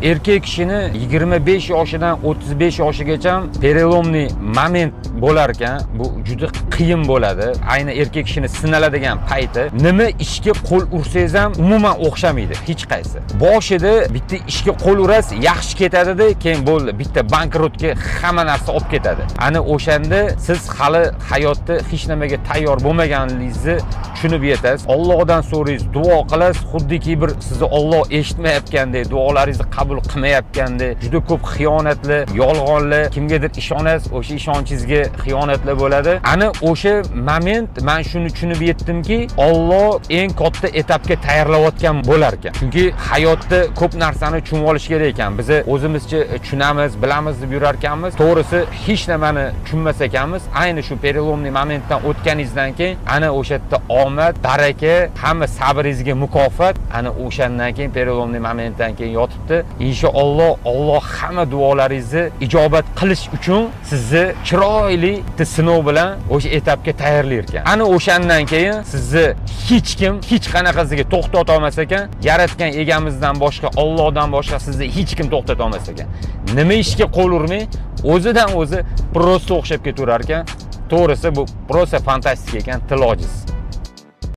Erkek kishini 25 yoshidan 35 yoshigacha переломный moment bo'lar ekan. Bu juda qiyin bo'ladi. Ayni erkek kishini sinaladigan payti. Nima ishga qo'l ursangiz ham umuman o'xshamaydi hech qaysi. Boshida bitta ishga qo'l urasiz, yaxshi ketadi-da, keyin bo'ldi, bitta bankrotga hamma narsa olib ketadi. Ana o'shanda siz hali hayotda hech nimaga tayyor bo'lmaganingizni tushunib yetasiz. Allohdan so'raysiz, duo qilasiz, xuddiki bir sizni Alloh eshitmayotgandek, duolaringizni qabul qilmayotgandek, juda ko'p xiyonatlar, yolg'onlar, kimgadir ishonasiz, o'sha ishonchingizga xiyonatlar bo'ladi. Ana o'sha moment men shuni tushunib yetdimki, Alloh eng katta etapga tayyorlayotgan bo'lar ekan. Chunki hayotda ko'p narsani tushunib olish kerak ekan. Biz o'zimizcha tushunamiz, bilamiz deb yurar ekanmiz. To'g'risi hech nimani tushunmas ekanmiz. Ayni shu переломный momentdan o'tganingizdan keyin ana o'sha yerda omad, baraka, hamma sabringizga mukofot ana o'shandan keyin переломный momentdan keyin yotibdi. Inshaalloh Alloh hamma duolaringizni ijobat qilish uchun sizni chiroyli sinov bilan o'sha etapga tayyorlar ekan. Ana o'shandan keyin sizni hech kim hech qanaqasiga to'xtata olmas ekan. Yaratgan egamizdan boshqa, Allohdan boshqa sizni hech kim to'xtata olmas ekan. Nima ishga qo'l urmay, o'zidan o'zi prosta o'xshab ketaverar ekan. To'g'risi bu prosta fantastik ekan, til ojiz.